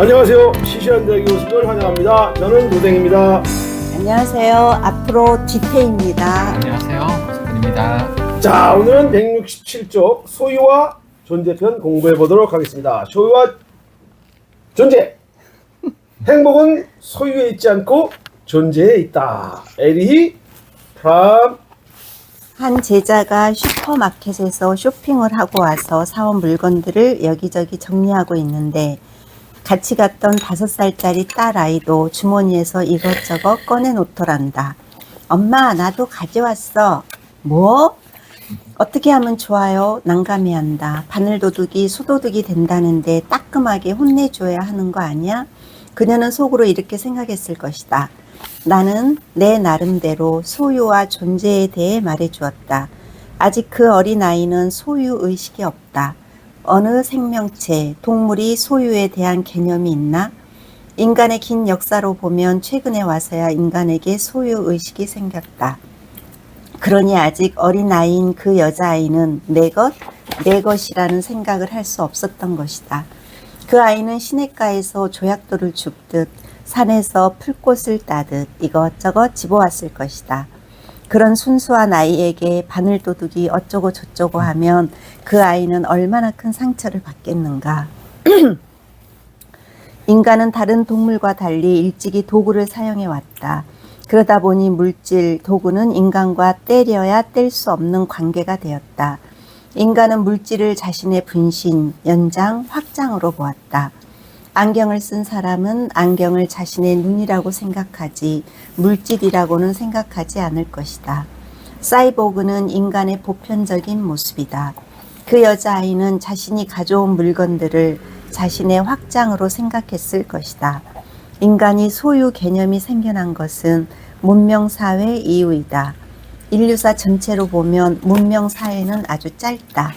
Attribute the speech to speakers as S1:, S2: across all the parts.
S1: 안녕하세요. 시시한 대학에 오신 환영합니다. 저는 노댕입니다.
S2: 안녕하세요. 앞으로 뒤태입니다.
S3: 안녕하세요. 고석근입니다.
S1: 자, 오늘은 167쪽 소유와 존재편 공부해 보도록 하겠습니다. 소유와 존재. 행복은 소유에 있지 않고 존재에 있다. 에리히 프람.
S2: 한 제자가 슈퍼마켓에서 쇼핑을 하고 와서 사온 물건들을 여기저기 정리하고 있는데 같이 갔던 5살짜리 딸 아이도 주머니에서 이것저것 꺼내놓더란다. 엄마, 나도 가져왔어. 뭐? 어떻게 하면 좋아요? 난감해한다. 바늘도둑이 소도둑이 된다는데 따끔하게 혼내줘야 하는 거 아니야? 그녀는 속으로 이렇게 생각했을 것이다. 나는 내 나름대로 소유와 존재에 대해 말해주었다. 아직 그 어린아이는 소유의식이 없다. 어느 생명체, 동물이 소유에 대한 개념이 있나? 인간의 긴 역사로 보면 최근에 와서야 인간에게 소유의식이 생겼다. 그러니 아직 어린아이인 그 여자아이는 내 것이라는 생각을 할 수 없었던 것이다. 그 아이는 시냇가에서 조약돌을 줍듯 산에서 풀꽃을 따듯 이것저것 집어왔을 것이다. 그런 순수한 아이에게 바늘도둑이 어쩌고 저쩌고 하면 그 아이는 얼마나 큰 상처를 받겠는가. 인간은 다른 동물과 달리 일찍이 도구를 사용해 왔다. 그러다 보니 물질, 도구는 인간과 떼려야 뗄 수 없는 관계가 되었다. 인간은 물질을 자신의 분신, 연장, 확장으로 보았다. 안경을 쓴 사람은 안경을 자신의 눈이라고 생각하지 물질이라고는 생각하지 않을 것이다. 사이보그는 인간의 보편적인 모습이다. 그 여자아이는 자신이 가져온 물건들을 자신의 확장으로 생각했을 것이다. 인간이 소유 개념이 생겨난 것은 문명사회 이후이다. 인류사 전체로 보면 문명사회는 아주 짧다.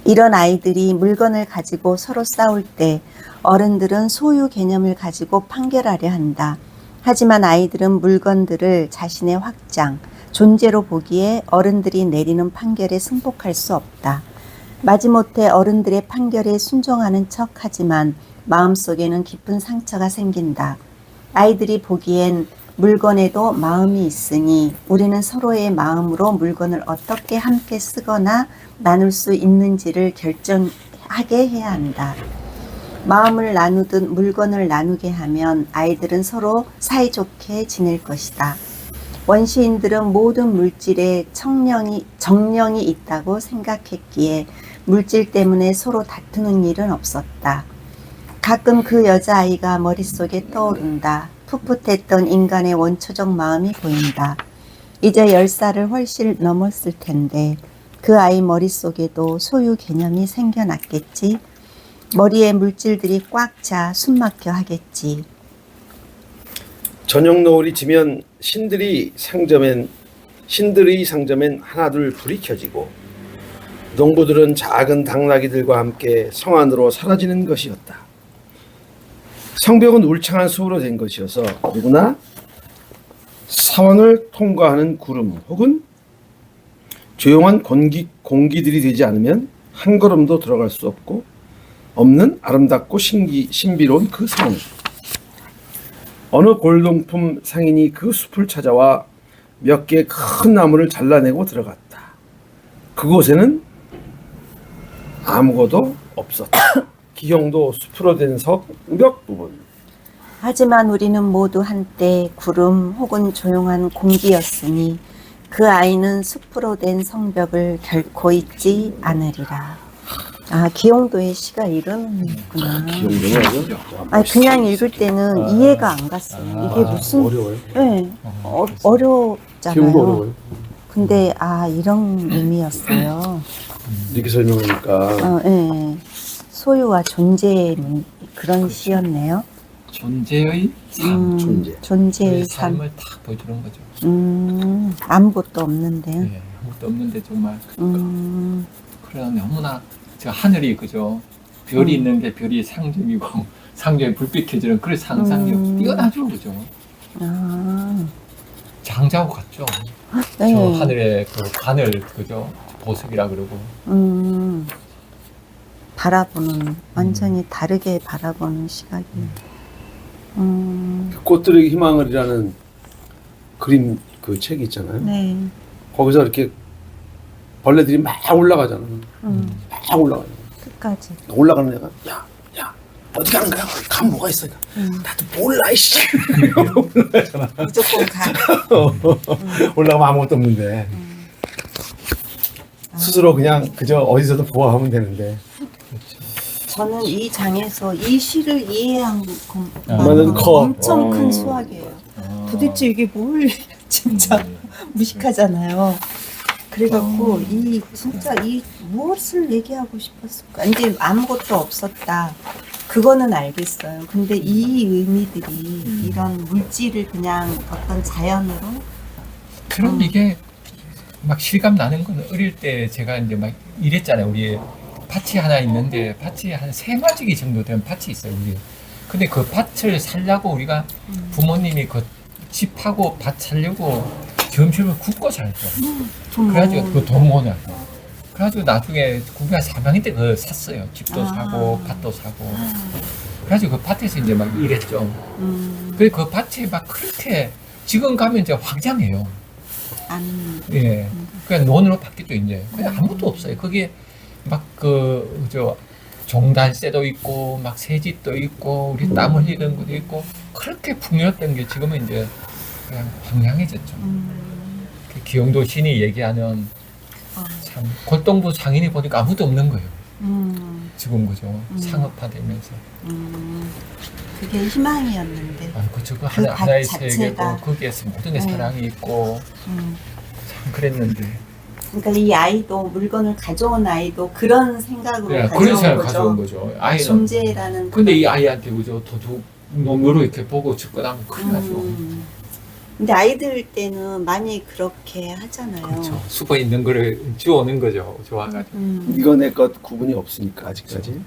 S2: 이런 아이들이 물건을 가지고 서로 싸울 때 어른들은 소유 개념을 가지고 판결하려 한다. 하지만 아이들은 물건들을 자신의 확장, 존재로 보기에 어른들이 내리는 판결에 승복할 수 없다. 마지못해 어른들의 판결에 순종하는 척 하지만 마음속에는 깊은 상처가 생긴다. 아이들이 보기엔 물건에도 마음이 있으니 우리는 서로의 마음으로 물건을 어떻게 함께 쓰거나 나눌 수 있는지를 결정하게 해야 한다. 마음을 나누듯 물건을 나누게 하면 아이들은 서로 사이좋게 지낼 것이다. 원시인들은 모든 물질에 정령이 있다고 생각했기에 물질 때문에 서로 다투는 일은 없었다. 가끔 그 여자아이가 머릿속에 떠오른다. 풋풋했던 인간의 원초적 마음이 보인다. 이제 10살을 훨씬 넘었을 텐데 그 아이 머릿속에도 소유 개념이 생겨났겠지. 머리에 물질들이 꽉 차 숨막혀 하겠지.
S1: 저녁 노을이 지면 신들의 상점엔 하나둘 불이 켜지고 농부들은 작은 당나귀들과 함께 성 안으로 사라지는 것이었다. 성벽은 울창한 숲으로 된 것이어서 누구나 사원을 통과하는 구름 혹은 조용한 공기들이 되지 않으면 한 걸음도 들어갈 수 없는 아름답고 신비로운 그 성. 어느 골동품 상인이 그 숲을 찾아와 몇 개의 큰 나무를 잘라내고 들어갔다. 그곳에는 아무것도 없었다. 기형도 숲으로 된 성벽 부분.
S2: 하지만 우리는 모두 한때 구름 혹은 조용한 공기였으니 그 아이는 숲으로 된 성벽을 결코 잊지 않으리라. 아, 기용도의 시가 이런 구나.
S1: 기형도는
S2: 아니, 그냥 읽을 때는 이해가 안 갔어요. 이게 무슨
S1: 어려워요?
S2: 네, 어렵잖아요.
S1: 기형도 어려워요.
S2: 근데 이런 의미였어요.
S1: 이렇게 설명하니까
S2: 네. 소유와 존재의 그런 시였네요.
S3: 존재의 삶,
S2: 존재의
S3: 그
S2: 삶.
S3: 삶을 딱 보여주는 거죠.
S2: 아무것도 없는데요.
S3: 네, 아무것도 없는데 정말 그런 너무나 제가 하늘이 그죠. 별이 있는 게 별이 상징이고 상징에 불빛 켜지는 그런 상상력 뛰어나죠, 그죠. 장자하고 같죠.
S2: 네.
S3: 저 하늘의 그 하늘 그죠. 보석이라 그러고.
S2: 음.
S3: 그런 너무나 제가 하늘이 그죠. 별이 있는 게 별이 상징이고 상징에 불빛 켜지는 그런 상상력 뛰어나죠, 그죠. 장자하고 같죠. 저 하늘의 그 하늘 그죠. 보석이라 그러고. 저 하늘의 그 하늘
S2: 바라보는 완전히 다르게 바라보는 시각이.
S1: 꽃들에게 희망을이라는 그림 그 책이 있잖아요.
S2: 네.
S1: 거기서 이렇게 벌레들이 막 올라가잖아. 막 올라가요.
S2: 끝까지.
S1: 올라가는 애가 야 어디 가는 거야? 가면 뭐가 있어? 나도 몰라 이씨. 올라가잖아.
S2: 무조건 가.
S1: 올라가면 아무것도 없는데 스스로 그냥 그저 어디서든 보아하면 되는데.
S2: 저는 이 장에서 이 시를 이해한
S1: 것만은 커.
S2: 엄청 큰 수확이에요. 도대체 이게 뭘 진짜 무식하잖아요. 그래갖고 이 진짜 이 무엇을 얘기하고 싶었을까? 이제 아무것도 없었다. 그거는 알겠어요. 근데 이 의미들이 이런 물질을 그냥 어떤 자연으로
S3: 그럼 이게 막 실감 나는 건 어릴 때 제가 이제 막 이랬잖아요. 우리 밭이 하나 있는데 밭이 한 3마지기 정도 되는 밭이 있어요. 우리. 근데 그 밭을 살려고 우리가 부모님이 그 집하고 밭 살려고 점심을 굽고 살죠. 그래가지고 그 돈 모으냐고. 그래가지고 나중에 우리가 4학년 때 그거 샀어요. 집도 사고 밭도 사고. 그래가지고 그 밭에서 이제 막 일했죠. 그래서 그 밭이 막 그렇게 지금 가면 이제 황장해요. 예. 그냥 논으로 바뀌죠 이제. 그냥 아무것도 없어요. 거기에 막 종달새도 있고 막 새짓도 있고 우리 땀 흘리는 것도 있고 그렇게 풍요했던 게 지금은 이제 그냥 황량해졌죠. 그 기영도 신이 얘기하는 참 골동부 상인이 보니까 아무도 없는 거예요. 지금 그죠. 상업화되면서.
S2: 그게 희망이었는데.
S3: 아, 그쵸. 그
S2: 그
S3: 하나의
S2: 밭
S3: 세계고
S2: 자체가.
S3: 거기에서 모든 게 사랑이 있고 참 그랬는데.
S2: 그러니까 이 아이도 물건을 가져온 아이도 그런 생각으로
S3: 그래,
S2: 가져온
S3: 그런 생각
S2: 거죠.
S3: 가져온 거죠. 아이는.
S2: 존재라는.
S3: 근데 이 아이한테 그죠. 도둑 농으로 이렇게 보고 접근하면 큰일 나죠.
S2: 근데 아이들 때는 많이 그렇게 하잖아요.
S3: 그렇죠. 수거 있는 거를 주워오는 거죠. 좋아가지고.
S1: 이거 내 것 구분이 없으니까 아직까지.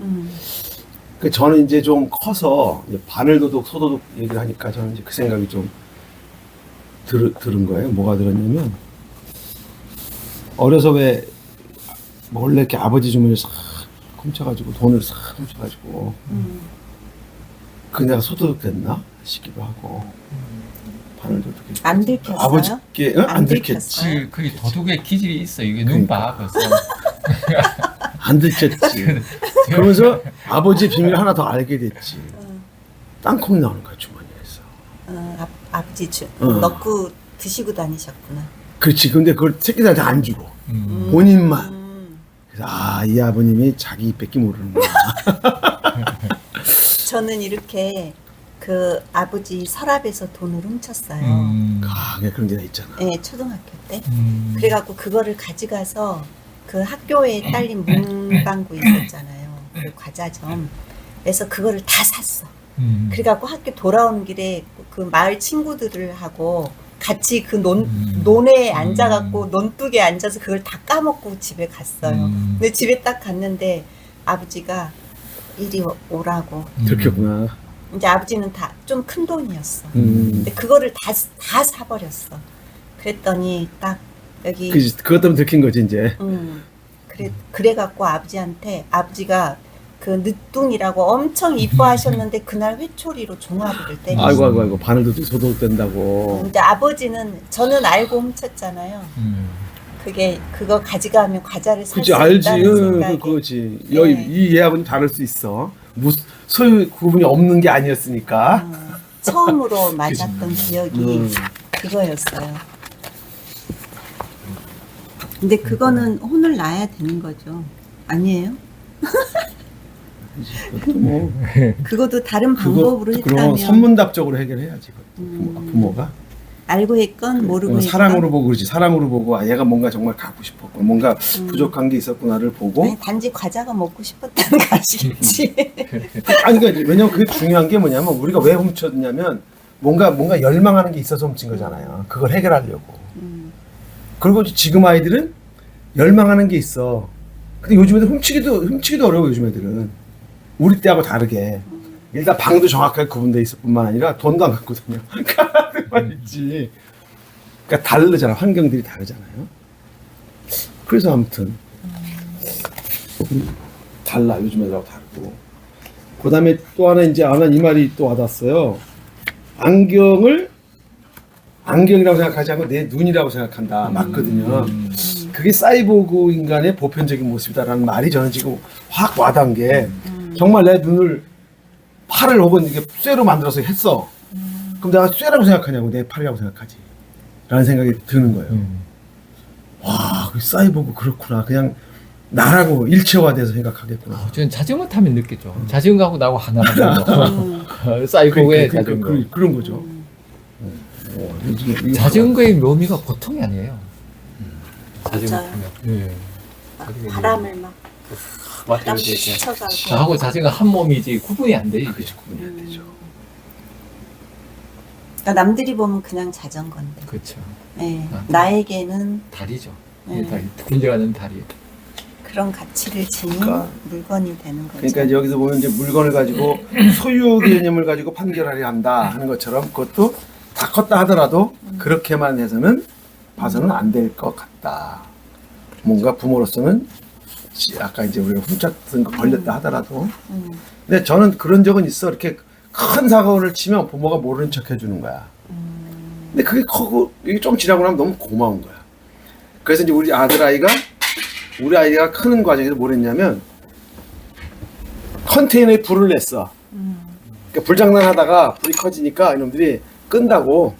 S1: 그 저는 이제 좀 커서 이제 바늘도둑, 소도둑 얘기를 하니까 저는 이제 그 생각이 좀 들은 거예요. 뭐가 들었냐면 어려서 왜 원래 이렇게 아버지 주머니를 싹 훔쳐가지고 돈을 싹 훔쳐가지고 그 내가 소도둑 됐나 싶기도 하고 바늘도둑이
S2: 안 들켰어요?
S1: 아버지께 안 들켰지.
S3: 그 도둑의 기질이 있어. 이게 눈 봐. 그래서
S1: 안 들켰지. 그러면서 아버지의 비밀을 하나 더 알게 됐지. 땅콩이 나오는 거야 주머니에서.
S2: 아버지 넣고 드시고 다니셨구나.
S1: 그렇지. 근데 그걸 새끼들한테 안 주고 본인만. 그래서 이 아버님이 자기 뺏기 모르는구나.
S2: 저는 이렇게 그 아버지 서랍에서 돈을 훔쳤어요.
S1: 그런 게 있잖아.
S2: 네, 초등학교 때. 그래갖고 그거를 가져가서 그 학교에 딸린 문방구 있었잖아요. 그 과자점. 그래서 그거를 다 샀어. 그래갖고 학교 돌아오는 길에 그 마을 친구들을 하고 같이 그 논에 앉아갖고 논둑에 앉아서 그걸 다 까먹고 집에 갔어요. 근데 집에 딱 갔는데 아버지가 이리 오라고.
S1: 들켰구나.
S2: 이제 아버지는 다 좀 큰 돈이었어. 근데 그거를 다 사버렸어. 그랬더니 딱 여기.
S1: 그것 때문에 들킨 거지 이제.
S2: 그래갖고 아버지가 그 늦둥이라고 엄청 이뻐하셨는데 그날 회초리로 종아리를 때렸어.
S1: 아이고 바늘도둑 소도둑 된다고.
S2: 근데 아버지는 저는 알고 훔쳤잖아요. 그거 가져가면 과자를 살 수
S1: 그치 알지.
S2: 있다는 생각에.
S1: 그거지.
S2: 네.
S1: 여기 이 예하고는 다를 수 있어. 소유 구분이 없는 게 아니었으니까.
S2: 처음으로 맞았던 기억이 그거였어요. 근데 그거는 혼을 나야 되는 거죠. 아니에요?
S1: 그것도 뭐
S2: 그것도 다른 방법으로
S1: 그럼
S2: 했다면
S1: 선문답적으로 해결해야지. 부모가.
S2: 알고 했건 모르고 했건
S1: 사랑으로 보고 그렇지. 사랑으로 보고 얘가 뭔가 정말 갖고 싶었고 뭔가 부족한 게 있었구나를 보고.
S2: 아니, 단지 과자가 먹고 싶었다는 거 아시겠지?
S1: 아니 그러니까 왜냐면 그게 중요한 게 뭐냐면 우리가 왜 훔쳤냐면 뭔가 열망하는 게 있어서 훔친 거잖아요. 그걸 해결하려고. 그리고 지금 아이들은 열망하는 게 있어. 근데 요즘 애들 훔치기도 어려워. 요즘 애들은 우리 때하고 다르게 일단 방도 정확하게 구분돼 있을 뿐만 아니라 돈도 안 갖거든요. 가만 있지. 그러니까 다르잖아. 환경들이 다르잖아요. 그래서 아무튼 달라. 요즘 애들하고 다르고. 그다음에 또 하나 이제 이 말이 또 와닿았어요. 안경을 안경이라고 생각하지 않고 내 눈이라고 생각한다. 맞거든요. 그게 사이보그 인간의 보편적인 모습이다라는 말이 저는 지금 확 와닿은 게 정말 내 눈을 팔을 혹은 이게 쇠로 만들어서 했어. 그럼 내가 쇠라고 생각하냐고 내 팔이라고 생각하지. 라는 생각이 드는 거예요. 와, 그 사이보그 그렇구나. 그냥 나라고 일체화돼서 생각하겠구나.
S3: 저는 자전거 타면 느꼈죠. 자전거하고 나하고 하나라는 거. 사이보그의 자전거.
S1: 그런 거죠. 이게
S3: 자전거의 묘미가 보통이 아니에요. 자전거
S2: 맞아요.
S3: 타면. 예.
S2: 바람을 막 바람
S3: 이렇게
S2: 스쳐가고.
S3: 저하고 자전거 한 몸이지 구분이 안 돼. 이게.
S1: 그렇죠. 구분이 안 되죠.
S2: 그러니까 남들이 보면 그냥 자전거인데.
S3: 그렇죠.
S2: 네.
S3: 아.
S2: 나에게는
S3: 다리죠.
S2: 네.
S3: 예, 다리. 굴려가는 다리.
S2: 그런 가치를 지닌
S1: 그러니까-
S2: 물건이 되는 거죠.
S1: 그러니까 이제 여기서 보면 이제 물건을 가지고 소유 개념을 가지고 판결하려 한다 하는 것처럼 그것도 다 컸다 하더라도 그렇게만 해서는 봐서는 안 될 것 같다. 뭔가 부모로서는 아까 이제 우리가 훔쳤던 거 걸렸다 하더라도 근데 저는 그런 적은 있어. 이렇게 큰 사고를 치면 부모가 모르는 척 해주는 거야. 근데 그게 커고 이게 좀 지나고 나면 너무 고마운 거야. 그래서 이제 우리 아이가 크는 과정에서 뭘 했냐면 컨테이너에 불을 냈어. 그러니까 불장난하다가 불이 커지니까 이놈들이 끈다고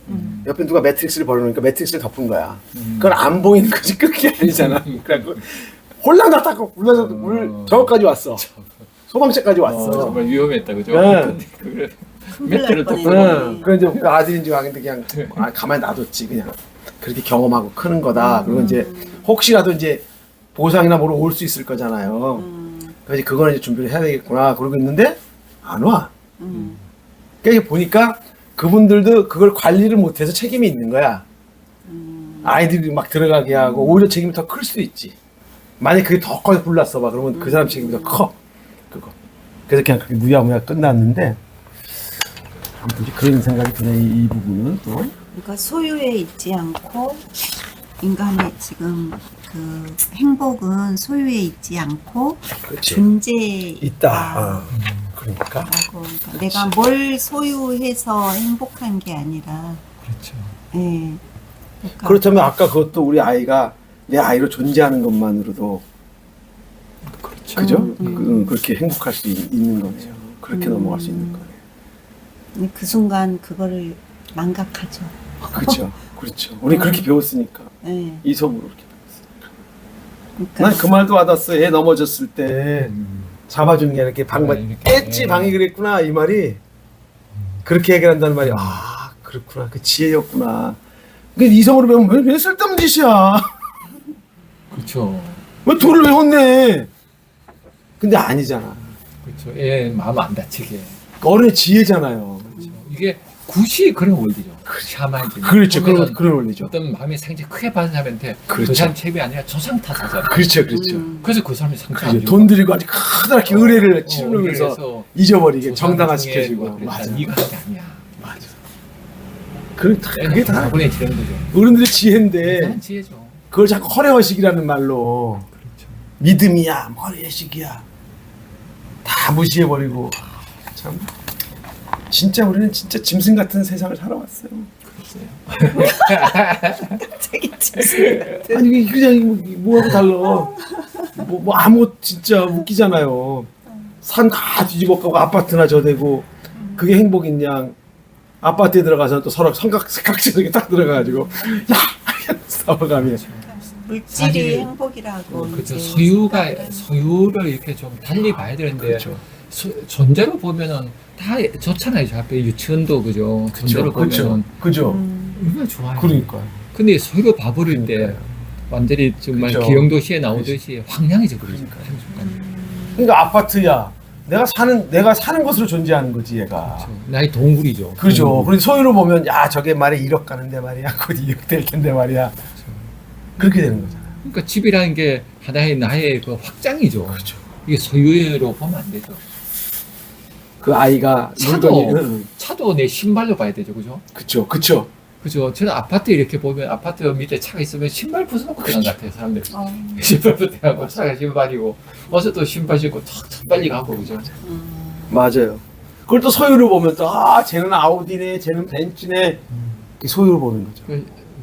S1: 옆에 누가 매트릭스를 벌어놓으니까 매트릭스를 덮은 거야. 그건 안 보이는 거지. 끄기 아니잖아. 그래갖고 홀랑닥닥 불러서 물 저거까지 왔어. 소방차까지 왔어.
S3: 정말 위험했다, 그죠?
S1: 네.
S3: 그래.
S2: 큰일 날
S3: 매트를 덮고.
S2: 뻔했네.
S1: 그래 이제 그 아들인지 아닌데 그냥 가만히 놔뒀지 그냥. 그렇게 경험하고 크는 거다. 그리고 이제 혹시라도 이제 보상이나 뭐로 올 수 있을 거잖아요. 그래서 그거는 이제 준비를 해야 되겠구나 그러고 있는데 안 와. 그러니까 보니까 그분들도 그걸 관리를 못해서 책임이 있는 거야. 아이들이 막 들어가게 하고 오히려 책임이 더 클 수도 있지. 만약 그게 더 커서 불났어 봐 그러면 그 사람 책임이 더 커. 그거. 그래서 그냥 그렇게 무야무야 끝났는데 아무튼 그런 생각이 드네 이 부분은 또.
S2: 그러니까 소유에 있지 않고 인간의 지금 그 행복은 소유에 있지 않고
S1: 그렇지.
S2: 존재에
S1: 있다. 그러니까.
S2: 라고 그러니까 내가 뭘 소유해서 행복한 게 아니라
S3: 그렇죠.
S2: 예. 그러니까
S1: 그렇다면 아까 그것도 우리 아이가 내 아이로 존재하는 것만으로도
S3: 그렇죠.
S1: 그죠? 그렇게 행복할 수 있는 거네요. 그렇게 넘어갈 수 있는 거네요.
S2: 그 순간 그거를 망각하죠.
S1: 그렇죠. 그렇죠. 우리 그렇게 배웠으니까
S2: 예.
S1: 이성으로 그렇게 배웠으니까.
S2: 그러니까
S1: 난 그 말도 와닿았어. 애 넘어졌을 때 잡아주는 게 아니라 이렇게 방만
S3: 이렇게.
S1: 깼지 방이 그랬구나 이 말이 그렇게 해결한다는 말이 아 그렇구나 그 지혜였구나. 그 이성으로 배우면 왜 쓸데없는 짓이야.
S3: 그렇죠.
S1: 왜 돌을 왜 혼내? 근데 아니잖아.
S3: 그렇죠. 애 마음 안 다치게.
S1: 어른의 지혜잖아요.
S3: 그렇죠. 이게 굿이 그런 원리죠. 샤머니즘.
S1: 그렇죠.
S3: 보면은
S1: 그런 원리죠.
S3: 어떤 마음이 상처 크게 받은 사람한테
S1: 그렇죠.
S3: 그 사람 책임이 아니라 저 사람 탓하잖아.
S1: 그렇죠, 그렇죠.
S3: 그래서 그 사람이 상처 안
S1: 그렇죠.
S3: 주고.
S1: 돈 들이고 아주 커다랗게 의뢰를 치르면서
S3: 그래서
S1: 잊어버리게
S3: 저 사람
S1: 정당화시켜주고.
S3: 중에 뭐
S1: 맞아.
S3: 그랬다. 네가 한 게 아니야.
S1: 맞아. 그게 다
S3: 다분히 지르는 거죠.
S1: 어른들의 지혜인데
S3: 대단한 지혜죠.
S1: 그걸 자꾸 허례허식이라는 말로
S3: 그렇죠.
S1: 믿음이야, 허례허식이야 다 무시해버리고 참 진짜 우리는 진짜 짐승 같은 세상을 살아왔어요.
S2: 갑자기 죄송해요.
S1: 아니 이게 그냥 뭐하고 달라? 뭐 아무 진짜 웃기잖아요. 산 다 뒤집어 까고 아파트나 저대고 그게 행복이냐? 아파트에 들어가서 또 서로 삼각지대에 딱 들어가가지고 야 싸워가며
S2: 물질이
S1: 사실-
S2: 행복이라고
S3: 그렇죠.
S2: 이제
S3: 소유를 이렇게 좀 달리 봐야 되는데
S1: 그렇죠.
S3: 존재로 보면은 다 좋잖아요. 저 앞에 유치원도 그죠. 존재로 보면은
S1: 그죠.
S3: 얼마나 좋아요.
S1: 그러니까
S3: 근데 소유로 봐버릴 때 완전히 정말
S1: 그쵸.
S3: 기영도시에 나오듯이 황량해져 버리죠.
S1: 그러니까 아파트야. 내가 사는 것으로 존재하는 거지 얘가.
S3: 그렇죠. 나의 동굴이죠.
S1: 그죠. 그런데 소유로 보면 야 저게 말에 1억 가는데 말이야. 곧 2억 될 텐데 말이야. 그렇게 되는 거잖아.
S3: 그러니까 집이라는 게 하나의 나의 그 확장이죠.
S1: 그렇죠.
S3: 이게 소유로 보면 안 되죠.
S1: 그 아이가
S3: 차도
S1: 물건이
S3: 차도 내 신발로 봐야 되죠, 그죠?
S1: 그쵸.
S3: 그죠? 저는 아파트 이렇게 보면 아파트 밑에 차가 있으면 신발 벗어놓고 그런 것 같아요, 사람들. 신발 벗어놓고 차가 신발이고, 와서 또 신발 신고 탁탁 빨리 가고, 그죠?
S1: 맞아요. 그걸 또 소유를 보면 또 쟤는 아우디네, 쟤는 벤츠네. 소유를 보는 거죠.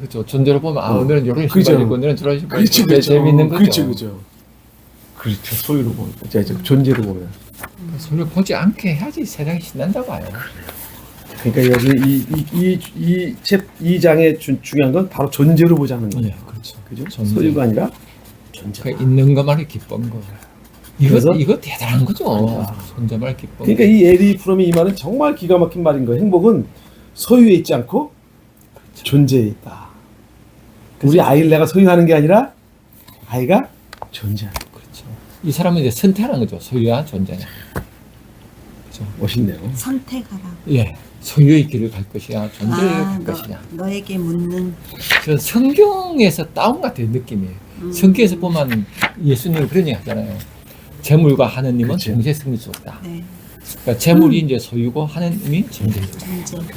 S3: 그죠? 존재로 보면, 오늘은 이런
S1: 그죠.
S3: 신발 입고, 오늘은 저런 신발
S1: 그렇죠,
S3: 입고,
S1: 그렇죠.
S3: 재밌는 거죠.
S1: 그렇죠, 그렇죠. 그렇죠. 소유를 보는 거죠. 이제 존재로 보면.
S3: 소유를 보지 않게 해야지 세상이 신난다고 봐요.
S1: 그러니까 여기 이 장의 중요한 건 바로 존재로 보자는 거예요.
S3: 네, 그렇죠.
S1: 그죠?
S3: 존재.
S1: 소유가 아니라 존재.
S3: 그 있는 것만이 기쁜 거. 이거 대단한 거죠. 존재만 기쁜 거.
S1: 그러니까 이 에리 프롬이 이 말은 정말 기가 막힌 말인 거예요. 행복은 소유에 있지 않고 존재에 있다. 우리 아이를 내가 소유하는 게 아니라 아이가 존재하는 거예요.
S3: 그렇죠. 이 사람은 이제 선택하는 거죠. 소유와 존재냐. 그렇죠.
S1: 멋있네요.
S2: 선택하라고.
S3: 예. 소유의 길을 갈 것이냐, 존재의 길을 갈 것이냐.
S2: 너에게 묻는.
S3: 저 성경에서 따온 것 같아요, 느낌이. 성경에서 보면 예수님이 그런 얘기 하잖아요. 재물과 하느님은
S1: 그치.
S3: 동시에 승리할 수 없다.
S2: 네.
S3: 그러니까 재물이 이제 소유고 하느님이 존재죠.
S2: 존재.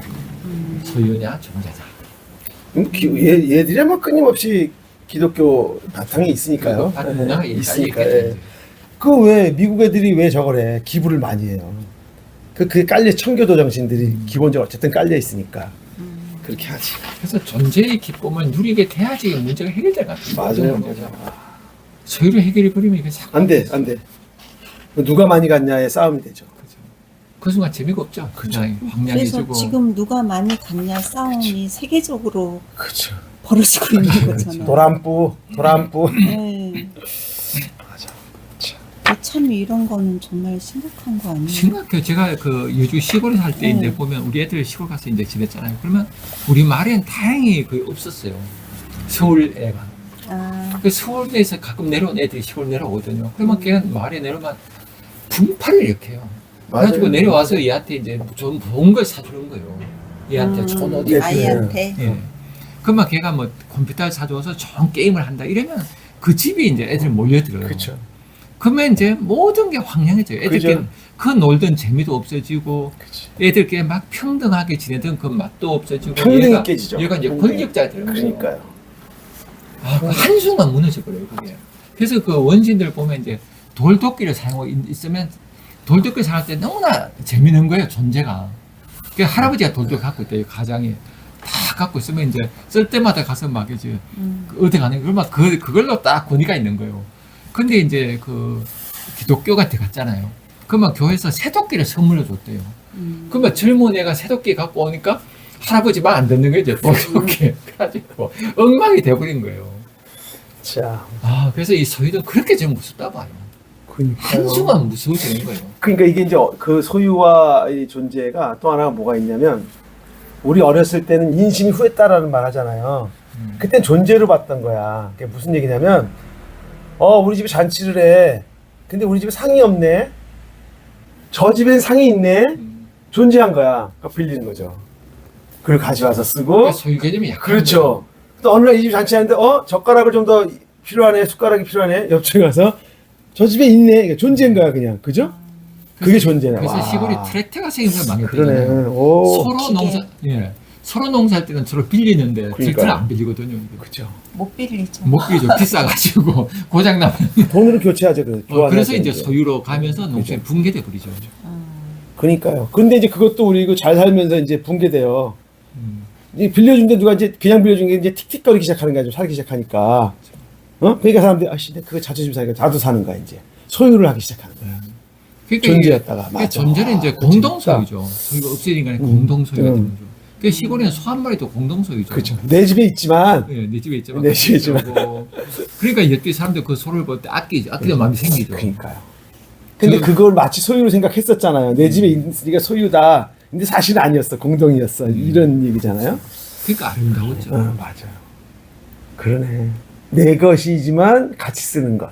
S3: 소유냐, 존재냐.
S1: 얘들이 뭐 끊임없이 기독교 바탕이 있으니까요.
S3: 문화가
S1: 있으니까.
S3: 있겠죠.
S1: 그 왜 미국 애들이 왜 저거래? 기부를 많이 해요. 그 깔려 청교도 정신들이 기본적으로 어쨌든 깔려 있으니까 그렇게 하지.
S3: 그래서 존재의 기쁨을 누리게 돼야지 문제가 해결될 것 같아요.
S1: 맞아요.
S3: 소유를 해결해 버리면 이게 자꾸
S1: 안 돼. 누가 많이 갔냐의 싸움이 되죠.
S3: 그죠. 그 순간 재미가 없죠. 그냥 황량해지고.
S2: 그래서 지금 누가 많이 갔냐 싸움이 세계적으로
S1: 그렇죠.
S2: 벌어지고 있는 거잖아요.
S1: 도란뿌.
S2: 네. 참 이런 거는 정말 심각한 거 아니에요?
S3: 심각해요. 제가 그 요즘 시골에 살 때 이제 보면 우리 애들 시골 가서 이제 지냈잖아요. 그러면 우리 말엔 다행히 거의 없었어요. 서울 애가. 그 서울에서 가끔 내려온 애들이 시골 내려오거든요. 그러면 걔는 말에 내려오면 분파를 일으켜요. 그래가지고 내려와서 얘한테 이제 좀 좋은 걸 사주는 거예요. 얘한테 좋은 옷 입고.
S2: 아이한테.
S3: 예. 그러면 걔가 뭐 컴퓨터를 사줘서 좋은 게임을 한다 이러면 그 집에 이제 애들 몰려들어요.
S1: 그렇죠.
S3: 그러면 이제 모든 게 황량해져요. 애들끼리
S1: 그죠.
S3: 그 놀던 재미도 없어지고
S1: 그치.
S3: 애들끼리 막 평등하게 지내던 그 맛도 없어지고
S1: 평등이 깨지죠.
S3: 얘가 이제
S1: 평등이.
S3: 권력자가 되는 거예요.
S1: 그러니까요.
S3: 그 한순간 무너져 버려요, 그게. 그래서 그 원신들 보면 이제 돌도끼를 사용하고 있으면 돌도끼 사용할 때 너무나 재밌는 거예요, 존재가. 그 할아버지가 돌도끼 갖고 있대요, 가장이. 다 갖고 있으면 이제 쓸 때마다 가서 막 이제 어디 가는 거, 그러면 그걸로 딱 권위가 있는 거예요. 근데 이제 그 기독교가 들어갔잖아요. 그러면 교회에서 새도끼를 선물로 줬대요. 그러면 젊은 애가 새도끼 갖고 오니까 할아버지 말 안 듣는 거죠. 돌도끼. 그래가지고 엉망이 돼버린 거예요.
S1: 자,
S3: 그래서 이 소유도 그렇게 좀 무섭다 봐요. 한순간 무서워지는 거예요.
S1: 그러니까 이게 이제 그 소유와 이 존재가 또 하나가 뭐가 있냐면 우리 어렸을 때는 인심이 후했다라는 말 하잖아요. 그땐 존재로 봤던 거야. 그게 무슨 얘기냐면 우리 집에 잔치를 해. 근데 우리 집에 상이 없네. 저 집엔 상이 있네. 존재한 거야. 그러니까 빌리는 거죠. 그걸 가져와서 쓰고.
S3: 그러니까 소유 개념이 약간.
S1: 그렇죠. 또 어느 날 이 집 잔치하는데 젓가락을 좀 더 필요하네. 숟가락이 필요하네. 옆집에 가서 저 집에 있네. 그러니까 존재인 거야 그냥. 그죠? 그게 존재야.
S3: 그래서 시골이 트랙터가 생기면
S1: 그러네.
S3: 망했잖아요. 서로 농사할 때는 서로 빌리는데 트랙터를 안 빌리거든요.
S1: 그죠.
S2: 못 빌리죠.
S3: 못 빌리죠. 비싸가지고 고장 나면.
S1: 돈으로 교체하죠.
S3: 그래서 이제 소유로 가면서 농촌이 붕괴돼 버리죠.
S1: 그러니까요. 근데 이제 그것도 우리 이거 잘 살면서 이제 붕괴돼요. 이제 빌려준데 누가 이제 그냥 빌려준 게 이제 틱틱거리기 시작하는 거야. 좀 살기 시작하니까. 그러니까 사람들이 내가 그거 자존심 상하니까 나도 사는 거야 이제. 소유를 하기 시작하는 거야.
S3: 그러니까
S1: 존재였다가. 맞아.
S3: 존재는 이제
S1: 그치.
S3: 공동소유죠. 소유가 없어지니까 공동소유가 되는 거죠. 그 시골에는 소 한 마리도 공동소유죠.
S1: 그렇죠. 내 집에 있지만.
S3: 네, 내 집에 있지만.
S1: 내 집에 있지만.
S3: 그러니까 옆에 사람들 그 소를 볼 때 아끼는 마음이 생기죠.
S1: 그러니까요. 근데 그걸 마치 소유로 생각했었잖아요. 내 집에 있으니까 소유다. 근데 사실은 아니었어. 공동이었어. 이런 얘기잖아요.
S3: 그러니까 아름다웠죠.
S1: 맞아요. 그러네. 내 것이지만 같이 쓰는 것.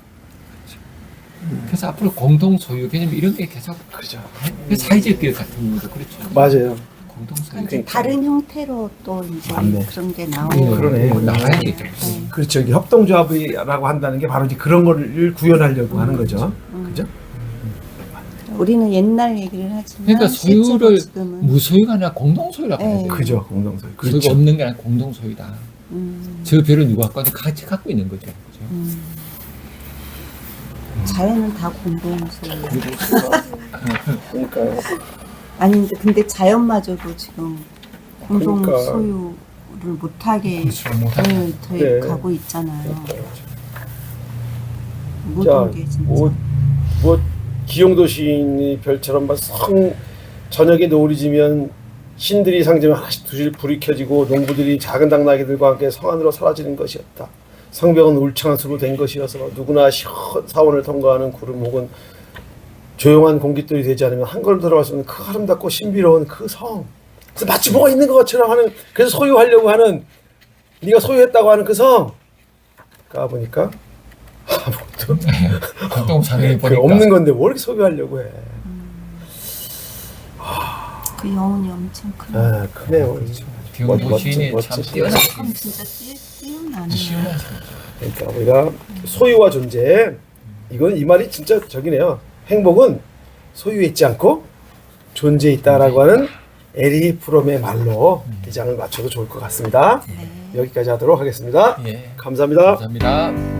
S3: 그래서 앞으로 공동 소유 개념 이런 게 계속
S1: 그죠.
S3: 사회적 기업 같은 것도 그렇죠.
S1: 맞아요.
S3: 공동 소유.
S2: 그러니까 다른 형태로 또 이제
S1: 맞네.
S2: 그런 게 나오고.
S1: 그러네.
S3: 나와야겠죠.
S1: 그렇죠. 이게 협동조합이라고 한다는 게 바로 이제 그런 거를 구현하려고 하는 거죠. 그죠?
S2: 우리는 옛날 얘기를 하지만
S3: 그러니까
S2: 실제로
S3: 소유를
S2: 지금은
S3: 무소유가 아니라 공동소유라고 해야
S2: 네.
S3: 돼요.
S1: 그죠, 공동소유.
S3: 소유가
S1: 그렇죠.
S3: 없는 게 아니라 공동소유다. 저 별을 누가 갖고 같이 갖고 있는 거죠. 그죠?
S2: 자연은 다 공동소유.
S1: 그러니까요.
S2: 아니 근데 자연마저도 지금 공동
S1: 그러니까.
S2: 소유를 못하게
S3: 그렇죠, 못하게.
S2: 돼
S1: 네.
S2: 가고 있잖아요.
S1: 자,
S2: 모든 게 진짜.
S1: 뭐 기용도 시인이 별처럼 막 저녁에 노을이 지면 신들이 상점에 하나씩 두씩 불이 켜지고 농부들이 작은 당나귀들과 함께 성 안으로 사라지는 것이었다. 성벽은 울창한 수로 된 것이어서 누구나 사원을 통과하는 구름 혹은 조용한 공깃돌이 되지 않으면 한 걸음 들어갈 수 없는 그 아름답고 신비로운 그 성. 그래서 마치 뭐가 있는 것처럼 하는, 그래서 소유하려고 하는, 네가 소유했다고 하는 그 성. 가보니까 아무것도
S3: 공동상이
S1: 그게
S3: 보니까
S1: 없는 건데 뭘 소유하려고 해.
S2: 그 영혼이 엄청 큰.
S1: 아, 크네요.
S3: 기용도 시인이 참
S1: 멋지시네.
S3: 뛰어나죠.
S2: 그럼 진짜 뛰어나네요.
S3: 시원하죠.
S1: 그러니까 우리가 소유와 존재, 이건 이 말이 진짜 저기네요. 행복은 소유했지 않고 존재에 있다라고 하는 에리 프롬의 말로 이 장을 맞춰도 좋을 것 같습니다.
S2: 네.
S1: 여기까지 하도록 하겠습니다.
S3: 예.
S1: 감사합니다.
S3: 감사합니다.